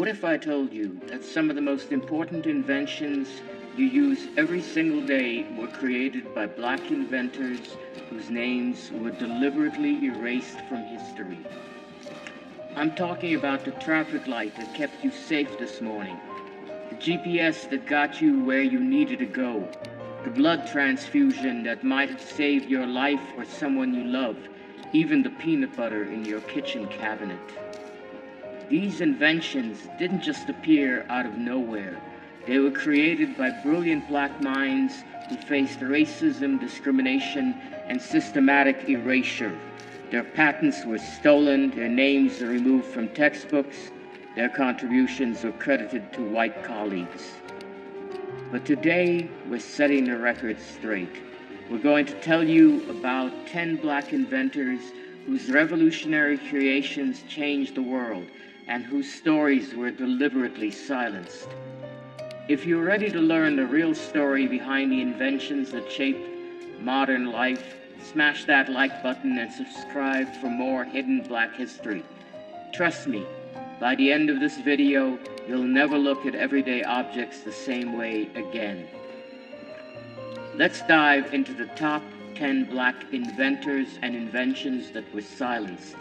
What if I told you that some of the most important inventions you use every single day were created by black inventors whose names were deliberately erased from history? I'm talking about the traffic light that kept you safe this morning, the GPS that got you where you needed to go, the blood transfusion that might have saved your life or someone you love, even the peanut butter in your kitchen cabinet. These inventions didn't just appear out of nowhere. They were created by brilliant black minds who faced racism, discrimination, and systematic erasure. Their patents were stolen, their names were removed from textbooks, their contributions were credited to white colleagues. But today, we're setting the record straight. We're going to tell you about 10 black inventors whose revolutionary creations changed the world and whose stories were deliberately silenced. If you're ready to learn the real story behind the inventions that shaped modern life, smash that like button and subscribe for more hidden black history. Trust me, by the end of this video, you'll never look at everyday objects the same way again. Let's dive into the top 10 black inventors and inventions that were silenced.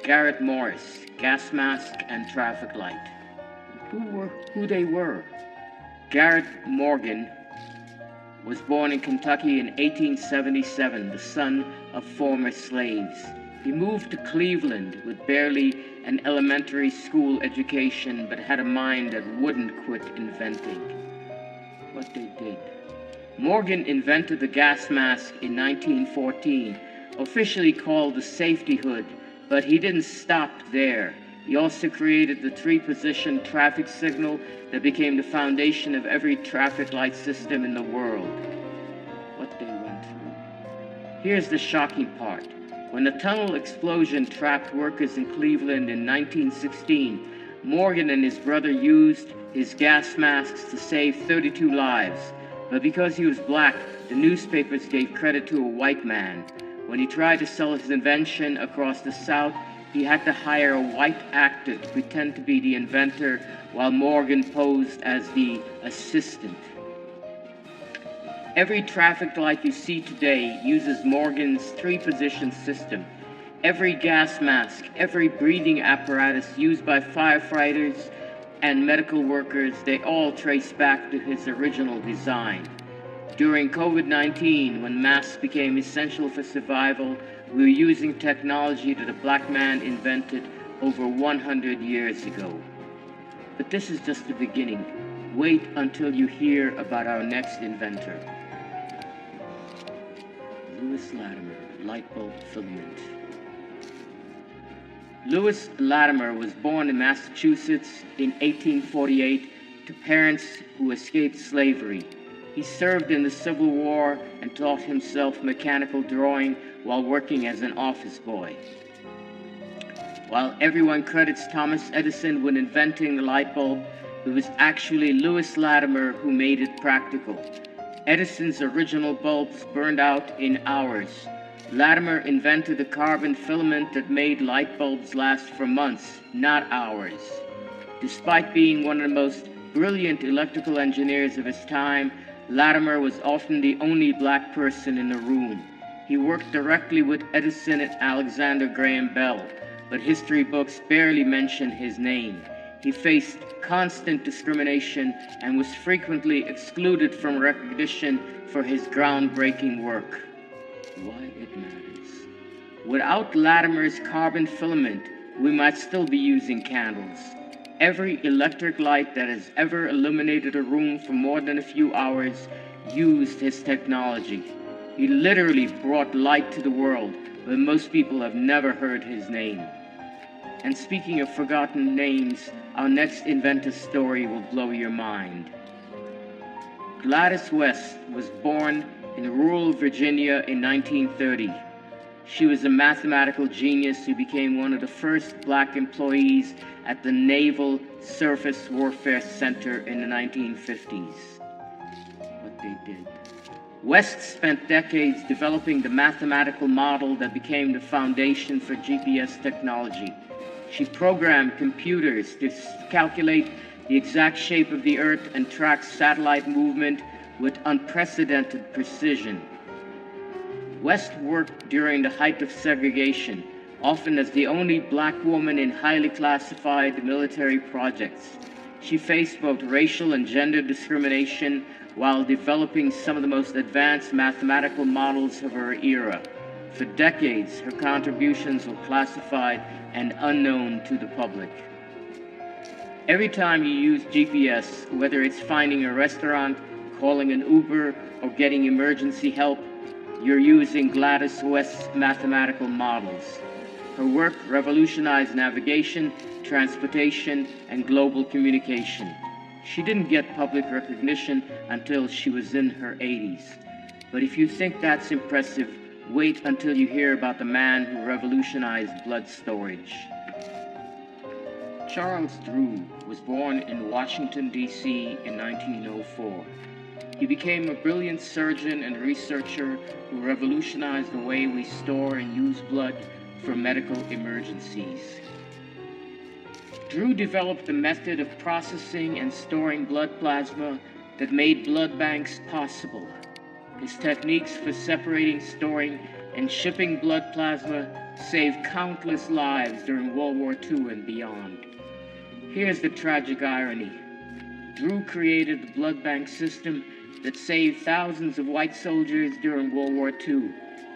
Garrett Morris, gas mask and traffic light. Who they were. Garrett Morgan was born in Kentucky in 1877, the son of former slaves. He moved to Cleveland with barely an elementary school education, but had a mind that wouldn't quit inventing. What they did. Morgan invented the gas mask in 1914, officially called the safety hood, but he didn't stop there. He also created the three-position traffic signal that became the foundation of every traffic light system in the world. What they went through. Here's the shocking part. When the tunnel explosion trapped workers in Cleveland in 1916, Morgan and his brother used his gas masks to save 32 lives. But because he was black, the newspapers gave credit to a white man. When he tried to sell his invention across the South, he had to hire a white actor to pretend to be the inventor while Morgan posed as the assistant. Every traffic light you see today uses Morgan's three-position system. Every gas mask, every breathing apparatus used by firefighters and medical workers, they all trace back to his original design. During COVID-19, when masks became essential for survival, we were using technology that a black man invented over 100 years ago. But this is just the beginning. Wait until you hear about our next inventor. Lewis Latimer, light bulb filament. Lewis Latimer was born in Massachusetts in 1848 to parents who escaped slavery. He served in the Civil War and taught himself mechanical drawing while working as an office boy. While everyone credits Thomas Edison with inventing the light bulb, it was actually Lewis Latimer who made it practical. Edison's original bulbs burned out in hours. Latimer invented the carbon filament that made light bulbs last for months, not hours. Despite being one of the most brilliant electrical engineers of his time, Latimer was often the only black person in the room. He worked directly with Edison and Alexander Graham Bell, but history books barely mention his name. He faced constant discrimination and was frequently excluded from recognition for his groundbreaking work. Why it matters. Without Latimer's carbon filament, we might still be using candles. Every electric light that has ever illuminated a room for more than a few hours used his technology. He literally brought light to the world, but most people have never heard his name. And speaking of forgotten names, our next inventor story will blow your mind. Gladys West was born in rural Virginia in 1930. She was a mathematical genius who became one of the first black employees at the Naval Surface Warfare Center in the 1950s. What they did. West spent decades developing the mathematical model that became the foundation for GPS technology. She programmed computers to calculate the exact shape of the Earth and track satellite movement with unprecedented precision. West worked during the height of segregation, often as the only black woman in highly classified military projects. She faced both racial and gender discrimination while developing some of the most advanced mathematical models of her era. For decades, her contributions were classified and unknown to the public. Every time you use GPS, whether it's finding a restaurant, calling an Uber, or getting emergency help, you're using Gladys West's mathematical models. Her work revolutionized navigation, transportation, and global communication. She didn't get public recognition until she was in her 80s. But if you think that's impressive, wait until you hear about the man who revolutionized blood storage. Charles Drew was born in Washington, D.C. in 1904. He became a brilliant surgeon and researcher who revolutionized the way we store and use blood for medical emergencies. Drew developed a method of processing and storing blood plasma that made blood banks possible. His techniques for separating, storing, and shipping blood plasma saved countless lives during World War II and beyond. Here's the tragic irony. Drew created the blood bank system that saved thousands of white soldiers during World War II,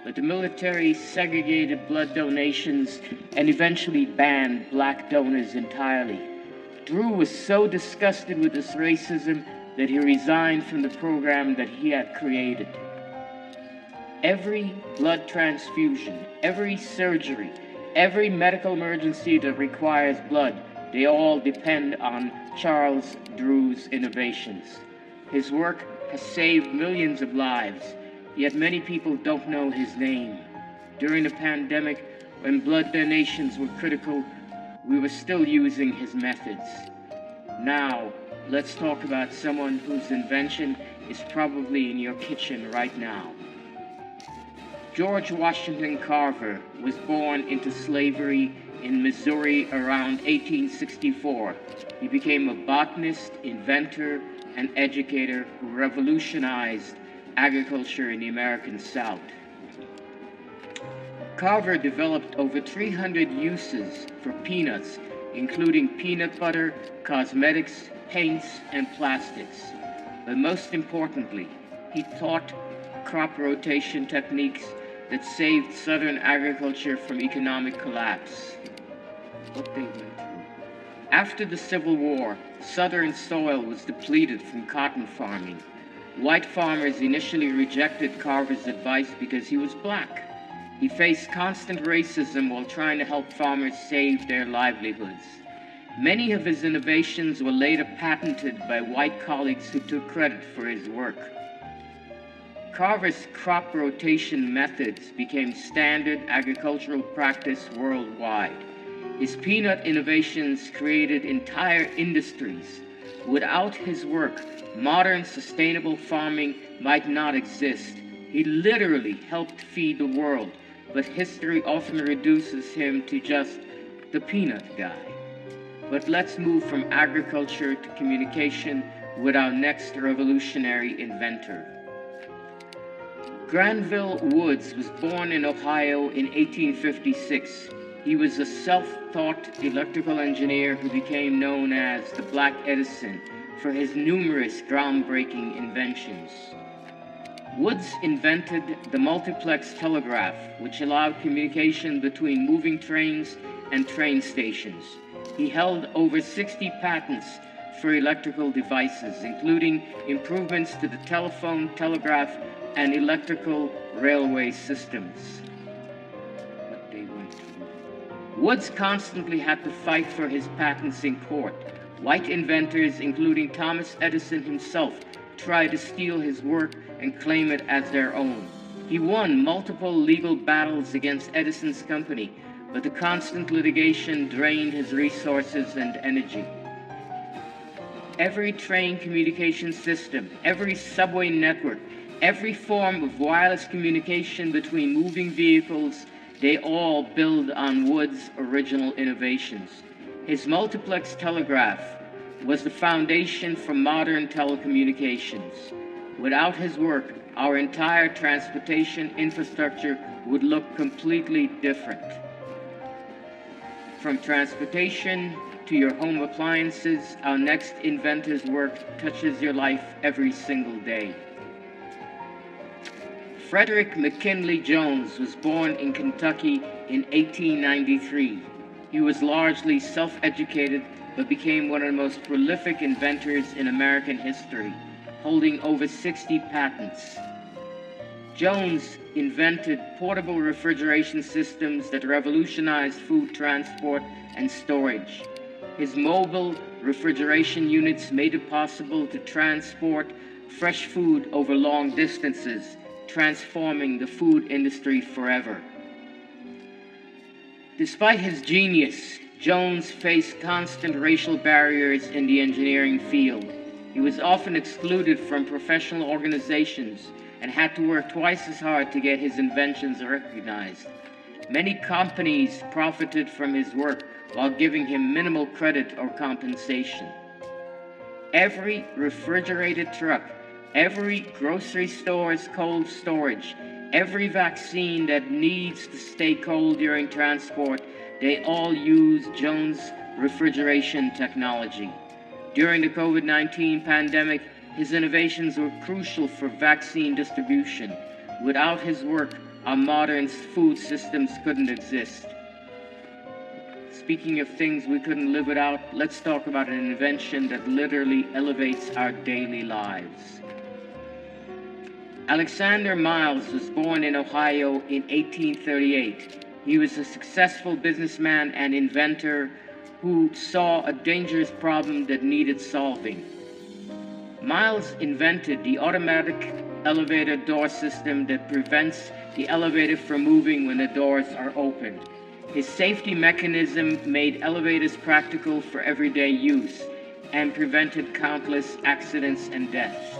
but the military segregated blood donations and eventually banned black donors entirely. Drew was so disgusted with this racism that he resigned from the program that he had created. Every blood transfusion, every surgery, every medical emergency that requires blood, they all depend on Charles Drew's innovations. His work has saved millions of lives, yet many people don't know his name. During the pandemic, when blood donations were critical, we were still using his methods. Now, let's talk about someone whose invention is probably in your kitchen right now. George Washington Carver was born into slavery in Missouri around 1864. He became a botanist, inventor, and educator who revolutionized agriculture in the American South. Carver developed over 300 uses for peanuts, including peanut butter, cosmetics, paints, and plastics. But most importantly, he taught crop rotation techniques that saved Southern agriculture from economic collapse. What they went through. After the Civil War, Southern soil was depleted from cotton farming. White farmers initially rejected Carver's advice because he was black. He faced constant racism while trying to help farmers save their livelihoods. Many of his innovations were later patented by white colleagues who took credit for his work. Carver's crop rotation methods became standard agricultural practice worldwide. His peanut innovations created entire industries. Without his work, modern sustainable farming might not exist. He literally helped feed the world, but history often reduces him to just the peanut guy. But let's move from agriculture to communication with our next revolutionary inventor. Granville Woods was born in Ohio in 1856. He was a self-taught electrical engineer who became known as the Black Edison for his numerous groundbreaking inventions. Woods invented the multiplex telegraph, which allowed communication between moving trains and train stations. He held over 60 patents for electrical devices, including improvements to the telephone, telegraph, and electrical railway systems. What they went through. Woods constantly had to fight for his patents in court. White inventors, including Thomas Edison himself, tried to steal his work and claim it as their own. He won multiple legal battles against Edison's company, but the constant litigation drained his resources and energy. Every train communication system, every subway network, every form of wireless communication between moving vehicles They all build on Wood's original innovations. His multiplex telegraph was the foundation for modern telecommunications. Without his work, our entire transportation infrastructure would look completely different. From transportation to your home appliances, our next inventor's work touches your life every single day. Frederick McKinley Jones was born in Kentucky in 1893. He was largely self-educated, but became one of the most prolific inventors in American history, holding over 60 patents. Jones invented portable refrigeration systems that revolutionized food transport and storage. His mobile refrigeration units made it possible to transport fresh food over long distances, transforming the food industry forever. Despite his genius, Jones faced constant racial barriers in the engineering field. He was often excluded from professional organizations and had to work twice as hard to get his inventions recognized. Many companies profited from his work while giving him minimal credit or compensation. Every refrigerated truck, every grocery store's cold storage, every vaccine that needs to stay cold during transport, they all use Jones' refrigeration technology. During the COVID-19 pandemic, his innovations were crucial for vaccine distribution. Without his work, our modern food systems couldn't exist. Speaking of things we couldn't live without, let's talk about an invention that literally elevates our daily lives. Alexander Miles was born in Ohio in 1838. He was a successful businessman and inventor who saw a dangerous problem that needed solving. Miles invented the automatic elevator door system that prevents the elevator from moving when the doors are opened. His safety mechanism made elevators practical for everyday use and prevented countless accidents and deaths.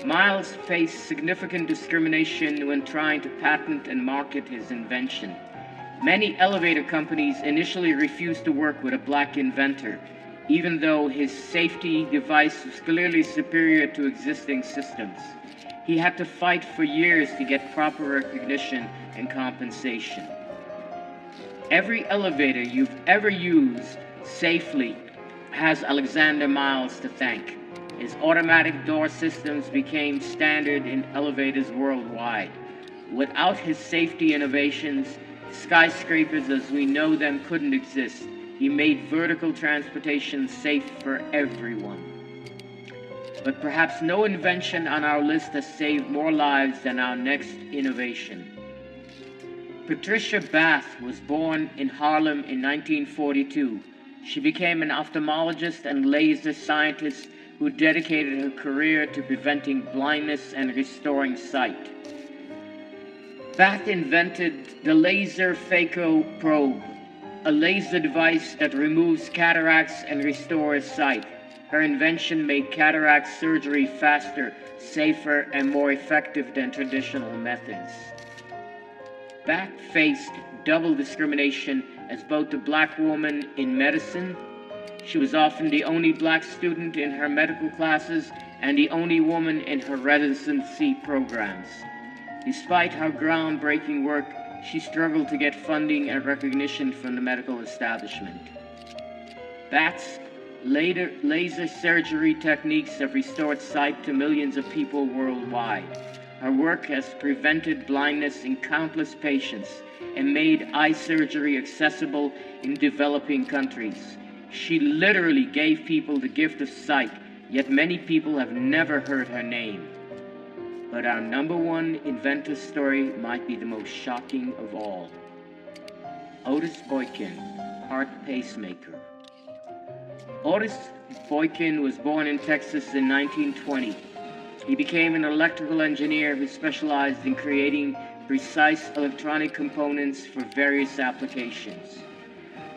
Miles faced significant discrimination when trying to patent and market his invention. Many elevator companies initially refused to work with a black inventor, even though his safety device was clearly superior to existing systems. He had to fight for years to get proper recognition and compensation. Every elevator you've ever used safely has Alexander Miles to thank. His automatic door systems became standard in elevators worldwide. Without his safety innovations, skyscrapers as we know them couldn't exist. He made vertical transportation safe for everyone. But perhaps no invention on our list has saved more lives than our next innovation. Patricia Bath was born in Harlem in 1942. She became an ophthalmologist and laser scientist who dedicated her career to preventing blindness and restoring sight. Bath invented the laser phaco probe, a laser device that removes cataracts and restores sight. Her invention made cataract surgery faster, safer, and more effective than traditional methods. Bath faced double discrimination as both a black woman in medicine. She was often the only black student in her medical classes and the only woman in her residency programs. Despite her groundbreaking work, she struggled to get funding and recognition from the medical establishment. Bath's laser surgery techniques have restored sight to millions of people worldwide. Her work has prevented blindness in countless patients and made eye surgery accessible in developing countries. She literally gave people the gift of sight, yet many people have never heard her name. But our number one inventor story might be the most shocking of all. Otis Boykin, heart pacemaker. Otis Boykin was born in Texas in 1920. He became an electrical engineer who specialized in creating precise electronic components for various applications.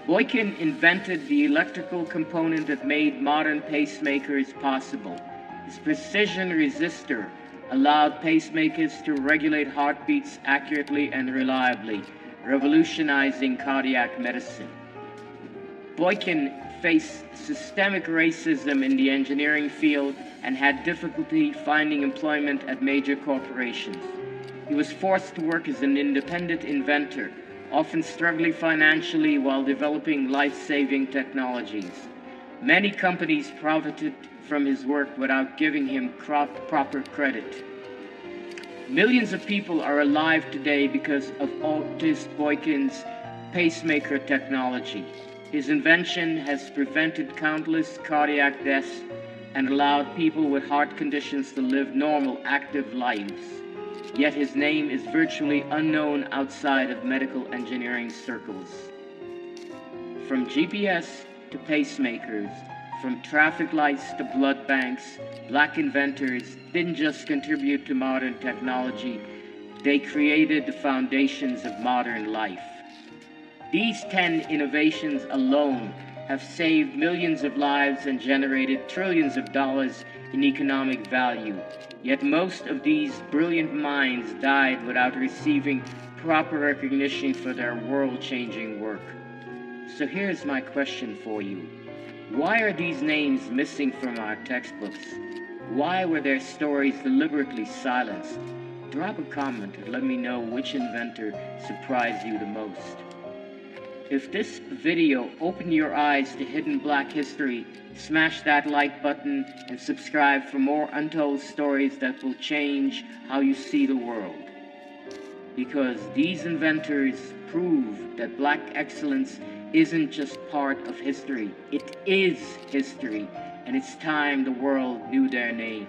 Boykin invented the electrical component that made modern pacemakers possible. His precision resistor allowed pacemakers to regulate heartbeats accurately and reliably, revolutionizing cardiac medicine. Boykin faced systemic racism in the engineering field and had difficulty finding employment at major corporations. He was forced to work as an independent inventor, often struggling financially while developing life-saving technologies. Many companies profited from his work without giving him proper credit. Millions of people are alive today because of August Boykin's pacemaker technology. His invention has prevented countless cardiac deaths and allowed people with heart conditions to live normal, active lives. Yet his name is virtually unknown outside of medical engineering circles. From GPS to pacemakers, from traffic lights to blood banks, Black inventors didn't just contribute to modern technology, they created the foundations of modern life. These 10 innovations alone have saved millions of lives and generated trillions of dollars in economic value. Yet most of these brilliant minds died without receiving proper recognition for their world-changing work. So here's my question for you. Why are these names missing from our textbooks? Why were their stories deliberately silenced? Drop a comment and let me know which inventor surprised you the most. If this video opened your eyes to hidden Black history, smash that like button and subscribe for more untold stories that will change how you see the world. Because these inventors prove that Black excellence isn't just part of history, it is history, and it's time the world knew their name.